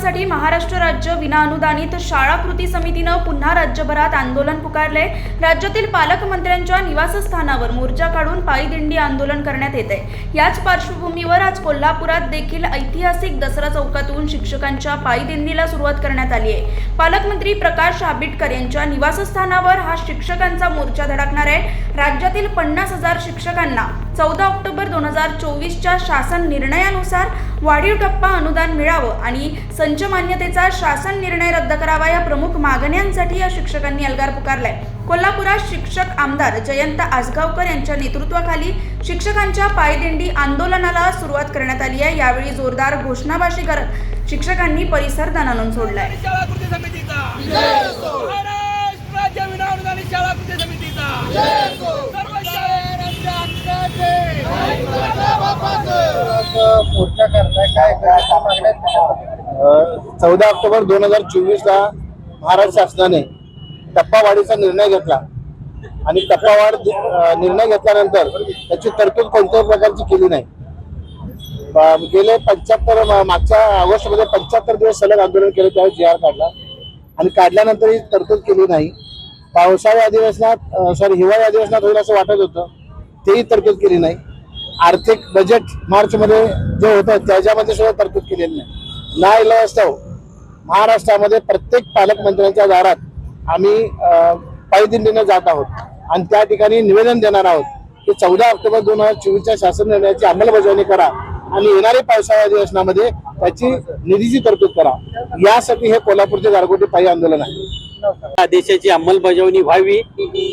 हक्कासाठी महाराष्ट्र राज्य विनाअनुदानित शाळा कृती समितीनं पुन्हा राज्यभरात आंदोलन पुकारले। राज्यातील पालकमंत्र्यांच्या निवासस्थानावर मोर्चा काढून पायी दिंडी आंदोलन करण्यात येते। याच पार्श्वभूमीवर आज कोल्हापुरात देखील ऐतिहासिक दसरा चौकातून शिक्षकांच्या पायी दिंडीला सुरुवात करण्यात आली आहे। पालकमंत्री प्रकाश आंबेडकर यांच्या निवासस्थानावर हा शिक्षकांचा मोर्चा धडकणार आहे। राज्यातील 50,000 शिक्षकांना 14 ऑक्टोबर 2024च्या शासन निर्णयानुसार वाढीव टप्पा अनुदान मिळावं आणि संच मान्यतेचा शासन निर्णय रद्द करावा या प्रमुख मागण्यांसाठी या शिक्षकांनी एल्गार पुकारलाय। कोल्हापुरात शिक्षक आमदार जयंत आसगावकर यांच्या नेतृत्वाखाली शिक्षकांच्या पायदिंडी आंदोलनाला सुरुवात करण्यात आली आहे। यावेळी जोरदार घोषणाबाजी करत शिक्षकांनी परिसर दणाणून सोडलाय। मोर्चा करताय काय 14 ऑक्टोबर 2024ला महाराष्ट्र शासनाने टप्पावाढीचा निर्णय घेतला आणि टप्पावाढ निर्णय घेतल्यानंतर त्याची तरतूद कोणत्याही प्रकारची केली नाही। गेले 75 मागच्या ऑगस्टमध्ये 75 दिवस सलग आंदोलन केले, त्यावेळी जी आर काढला आणि काढल्यानंतर ही तरतूद केली नाही। पावसाळी अधिवेशनात हिवाळी अधिवेशनात होईल असं वाटत होतं, तेही तरतूद केली नाही। आर्थिक बजेट मार्च मध्ये जे होतं त्याच्यामध्ये सुद्धा तरतूद केलेली नाही। नाईलाजास्तव महाराष्ट्रामध्ये प्रत्येक पालकमंत्र्यांच्या दारात आम्ही पायदिंडीने जात आहोत आणि त्या ठिकाणी निवेदन देणार आहोत की 14 ऑक्टोबर 2024च्या शासन निर्णयाची अंमलबजावणी करा आणि येणाऱ्या पावसाळी अधिवेशनामध्ये त्याची निधीची तरतूद करा। यासाठी हे कोल्हापूरचे गारगोटी पायी आंदोलन आहे। आदेशाची अंमलबजावणी व्हावी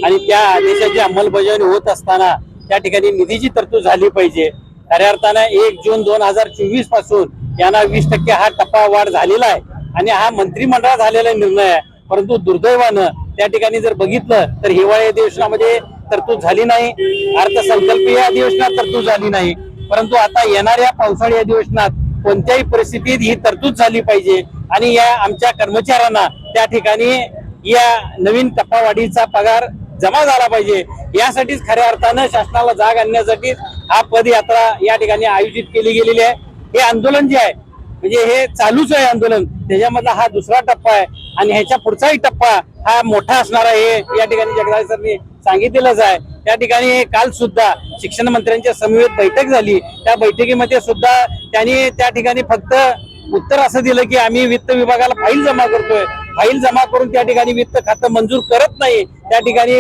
आणि त्या आदेशाची अंमलबजावणी होत असताना त्या ठिकाणी निधीची तरतूद झाली पाहिजे। खऱ्या अर्थानं 1 जून 2024 पासून यांना 20% हा टप्पा वाढ झालेला आहे आणि हा मंत्रिमंडळात झालेला निर्णय आहे। परंतु दुर्दैवानं त्या ठिकाणी जर बघितलं तर हिवाळी अधिवेशनामध्ये तरतूद झाली नाही, अर्थसंकल्पीय अधिवेशनात तरतूद झाली नाही, परंतु आता येणाऱ्या पावसाळी अधिवेशनात कोणत्याही परिस्थितीत ही तरतूद झाली पाहिजे आणि या आमच्या कर्मचाऱ्यांना त्या ठिकाणी या नवीन टप्पावाढीचा पगार जमा झाला पाहिजे। यासाठीच खऱ्या अर्थानं शासनाला जाग आणण्यासाठी हा पदयात्रा या ठिकाणी आयोजित केली गेलेली आहे। हे आंदोलन जे आहे म्हणजे हे चालूच आहे आंदोलन, त्याच्यामधला हा दुसरा टप्पा आहे आणि ह्याच्या पुढचाही टप्पा हा मोठा असणार आहे हे या ठिकाणी जगदाळे सरनी सांगितलेलंच आहे। त्या ठिकाणी काल सुद्धा शिक्षण मंत्र्यांच्या समवेत बैठक झाली, त्या बैठकीमध्ये सुद्धा त्यांनी त्या ठिकाणी फक्त उत्तर असं दिलं की आम्ही वित्त विभागाला फाईल जमा करतोय, फाईल जमा करून त्या ठिकाणी वित्त खातं मंजूर करत नाही। त्या ठिकाणी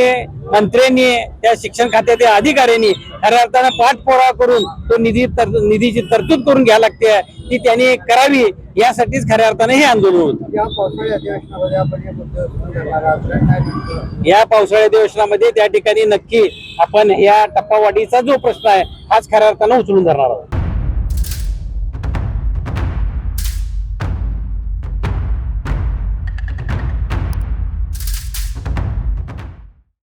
मंत्र्यांनी त्या शिक्षण खात्यातील अधिकाऱ्यांनी खऱ्या अर्थानं पाठपुरावा करून तो निधीची तरतूद करून घ्यायला लागते ती त्यांनी करावी। यासाठीच खऱ्या अर्थानं हे आंदोलन होतं। या पावसाळी अधिवेशनामध्ये त्या ठिकाणी नक्की आपण या टप्पावाढीचा जो प्रश्न आहे हाच खऱ्या अर्थानं उचलून धरणार आहोत।